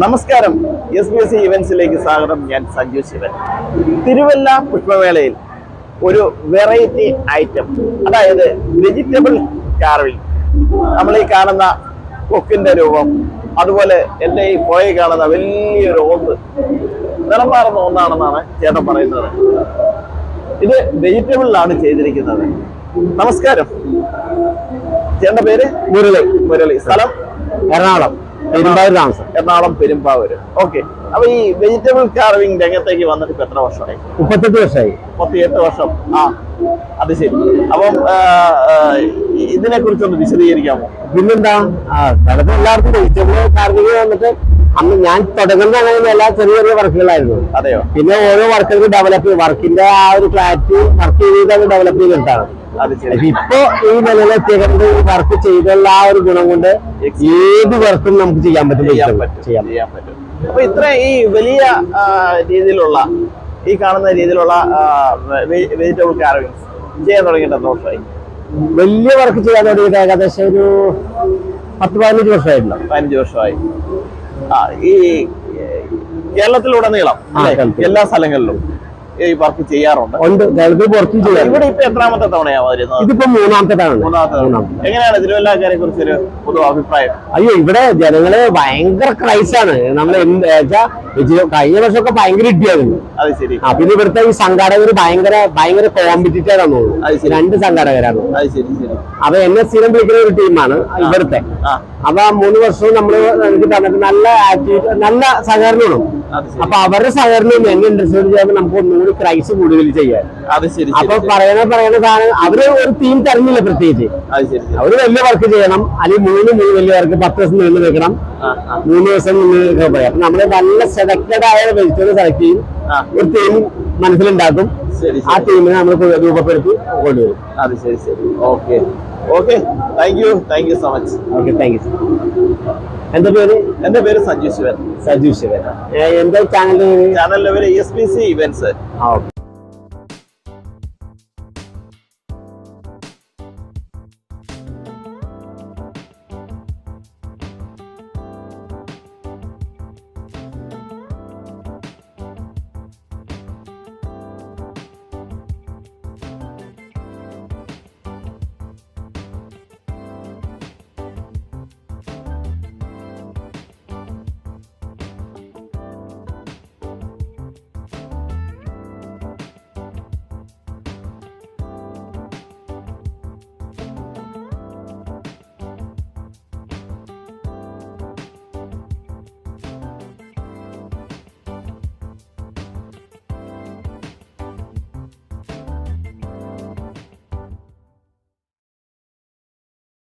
നമസ്കാരം, SBS ഇവന്റ്സിലേക്ക് സ്വാഗതം. ഞാൻ സഞ്ജു ശിവൻ. തിരുവല്ല പുഷ്പമേളയിൽ ഒരു വെറൈറ്റി ഐറ്റം, അതായത് വെജിറ്റബിൾ കാർവിംഗ്. നമ്മൾ ഈ കാണുന്ന കൊക്കിന്റെ രൂപം, അതുപോലെ എൻ്റെ ഈ പുഴയിൽ കാണുന്ന വലിയൊരു ഓന്ത്, നിറം മാറുന്ന ഒന്നാണെന്നാണ് ചേട്ടൻ പറയുന്നത്. ഇത് വെജിറ്റബിളിലാണ് ചെയ്തിരിക്കുന്നത്. നമസ്കാരം, ചേട്ടന്റെ പേര്? മുരളി. സ്ഥലം? എറണാകുളം പെരുമ്പാവൂര്. ഓക്കെ. അപ്പൊ ഈ വെജിറ്റബിൾ കാർവിംഗ് രംഗത്തേക്ക് വന്നിട്ട് ഇപ്പൊ എത്ര വർഷമായി? 38 വർഷമായി. 38 വർഷം. അത് ശരി. അപ്പം ഇതിനെ കുറിച്ചൊന്ന് വിശദീകരിക്കാമോ? പിന്നെന്താ, എല്ലാവർക്കും വെജിറ്റബിൾ കാർവിംഗ് വന്നിട്ട് അന്ന് ഞാൻ തുടങ്ങുന്ന അങ്ങനെ എല്ലാ ചെറിയ ചെറിയ വർക്കുകളായിരുന്നു. അതെയോ? പിന്നെ ഓരോ വർക്കുകൾ ഡെവലപ്പ് ചെയ്യും, വർക്കിന്റെ ആ ഒരു ക്ലാരിറ്റി വർക്ക് ചെയ്ത് ഡെവലപ്പ് ചെയ്തെടുത്താണ്. ഇപ്പൊ ഈ നിലയിലെത്തിയത് വർക്ക് ചെയ്തുള്ള ആ ഒരു ഗുണം കൊണ്ട് ഏത് വർക്കും നമുക്ക് ചെയ്യാൻ പറ്റും. അപ്പൊ ഇത്ര ഈ വലിയ രീതിയിലുള്ള, ഈ കാണുന്ന രീതിയിലുള്ള വെജിറ്റബിൾ കാർവിംഗ് ചെയ്യാൻ തുടങ്ങിയിട്ട് എത്ര വർഷമായി? വലിയ വർക്ക് ചെയ്യാൻ തുടങ്ങിയിട്ട് ഏകദേശം ഒരു 10-15 വർഷമായിട്ടുണ്ടോ? 15 വർഷമായി. ഈ കേരളത്തിലുടനീളം എല്ലാ സ്ഥലങ്ങളിലും ഈ വർക്ക് ചെയ്യാറുണ്ട്. ഇവിടെ ഇപ്പൊ എത്രാമത്തെ തവണയാ വരുന്നത്? ഇതിപ്പോ മൂന്നാമത്തെ തവണ. എങ്ങനെയാണ് തിരുവല്ലക്കാരെ കുറിച്ചൊരു പൊതു അഭിപ്രായം? അയ്യോ, ഇവിടെ ജനങ്ങള് ഭയങ്കര ക്രൈസാണ്. നമ്മൾ കഴിഞ്ഞ വർഷമൊക്കെ ഭയങ്കര ഇട്ടിയായിരുന്നു. അത് ശരി. പിന്നെ ഇവിടുത്തെ ഈ സംഘാടകർ ഭയങ്കര കോമ്പറ്റീറ്റീവ് ആണെന്ന് തോന്നുന്നു. 2 സംഘാടകരാണ്. അത് ശരി ശരി. അപ്പൊ എന്നെ സ്ഥിരം വിളിക്കുന്ന ഒരു ടീമാണ് ഇവിടുത്തെ. അപ്പൊ 3 വർഷവും നമ്മള് എനിക്ക് തന്നിട്ട് നല്ല ആക്ടിവിറ്റി, നല്ല സഹകരണമാണ്. അപ്പൊ അവരുടെ സഹകരണം എന്നെ ഇൻട്രസ്റ്റ് ചെയ്യുമ്പോൾ നമുക്ക് ഒന്നുകൂടി ക്രൈസ് കൂടുതൽ ചെയ്യാൻ. അപ്പൊ പറയുന്ന സാധനം അവര് ഒരു തീം തരുന്നില്ല പ്രത്യേകിച്ച്. അവര് വലിയ വർക്ക് ചെയ്യണം, അല്ലെങ്കിൽ 3 വലിയ വർക്ക് 10 ദിവസം നിന്ന് വെക്കണം, 3 ദിവസം നിന്ന് പറയാം. അപ്പൊ നമ്മള് നല്ല സെലക്റ്റഡ് ആയ വെജിറ്റബിൾ സെലക്ട് ചെയ്യും, ഒരു തീം മനസ്സിലുണ്ടാക്കും, ആ ടീമിനെ നമ്മൾ രൂപപ്പെടുത്തി കൊണ്ടുവരും. അത് ശരി ശരി. Okay okay, thank you so much. Okay, thank you. എന്റെ പേര് സഞ്ജു ശിവൻ. എന്താ ചാനലിന്റെ പേര്? ചാനലിന്റെ പേര് SBS ഇവന്റ്സ്.